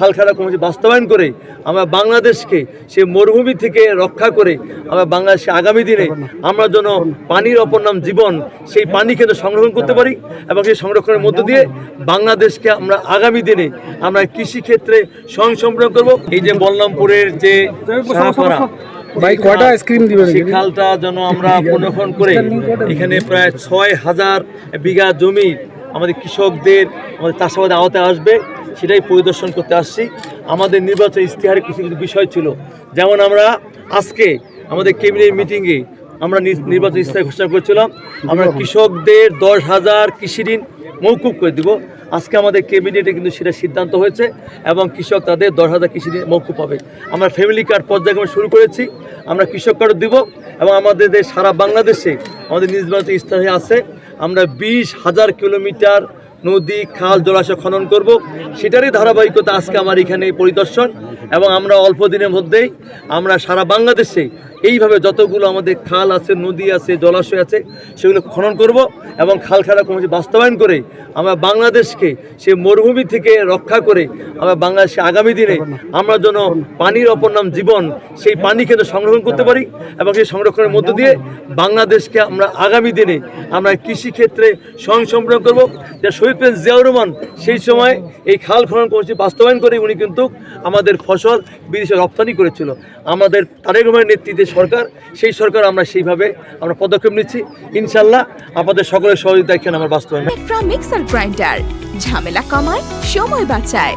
খালখাড়া কর্মসূচি বাস্তবায়ন করে আমরা বাংলাদেশকে সে মরুভূমি থেকে রক্ষা করে আমরা বাংলাদেশে আগামী দিনে আমরা যেন পানির অপর নাম জীবন সেই পানি কিন্তু সংরক্ষণ করতে পারি এবং সেই সংরক্ষণের মধ্য দিয়ে বাংলাদেশকে আমরা আগামী দিনে আমরা কৃষিক্ষেত্রে স্বয়ংসম্পূর্ণ করব। এই যে বলরামপুরের যে সাহাপাড়া ভাই কয়টা আইসক্রিম দিবেন? সেই খালটা যেন আমরা পুনর্ক্ষণ করে এখানে প্রায় ৬,০০০ বিঘা জমি আমাদের কৃষকদের আমাদের চাষাবাদের আওতায় আসবে, সেটাই পরিদর্শন করতে আসছি। আমাদের নির্বাচন ইশতেহারে কিছু কিছু বিষয় ছিল, যেমন আমরা আজকে আমাদের ক্যাবিনেট মিটিংয়ে আমরা নির্বাচন ইশতেহার ঘোষণা করেছিলাম আমরা কৃষকদের ১০,০০০ কৃষি ঋণ মৌকুব করে দিব। আজকে আমাদের ক্যাবিনেটে কিন্তু সেটা সিদ্ধান্ত হয়েছে এবং কৃষক তাদের ১০,০০০ কৃষি ঋণ মৌকুব পাবে। আমরা ফ্যামিলি কার্ড পর্যায়ক্রমে শুরু করেছি, আমরা কৃষক কার্ড দিব এবং আমাদের সারা বাংলাদেশে আমাদের নির্বাচন ইশতেহারে আছে আমরা ২০,০০০ কিলোমিটার নদী খাল জলাশয় খনন করব। সেটারই ধারাবাহিকতা আজকে আমার এখানে পরিদর্শন এবং আমরা অল্প দিনের মধ্যেই আমরা সারা বাংলাদেশে এইভাবে যতগুলো আমাদের খাল আছে, নদী আছে, জলাশয় আছে সেগুলো খনন করব এবং খালখাড়া কর্মসূচি বাস্তবায়ন করে আমরা বাংলাদেশকে সে মরুভূমি থেকে রক্ষা করে আমরা বাংলাদেশে আগামী দিনে আমরা যেন পানির অপর নাম জীবন সেই পানি কিন্তু সংরক্ষণ করতে পারি এবং সেই সংরক্ষণের মধ্য দিয়ে বাংলাদেশকে আমরা আগামী দিনে আমরা কৃষিক্ষেত্রে স্বয়ংসম্পূর্ণ করব। যা শহীদ প্রেসিডেন্ট জিয়াউর রহমান সেই সময় এই খাল খনন কর্মসূচি বাস্তবায়ন করে উনি কিন্তু আমাদের ফসল বিদেশে রপ্তানি করেছিল। আমাদের তারেক রহমানের নেতৃত্বে সরকার, সেই সরকার আমরা সেইভাবে আমরা পদক্ষেপ নিচ্ছি। ইনশাল্লাহ আপনাদের সকলের সহযোগিতা এখানে আমার বাস্তবায়ন। মিক্সার গ্রাইন্ডার ঝামেলা কমায়, সময় বাঁচায়।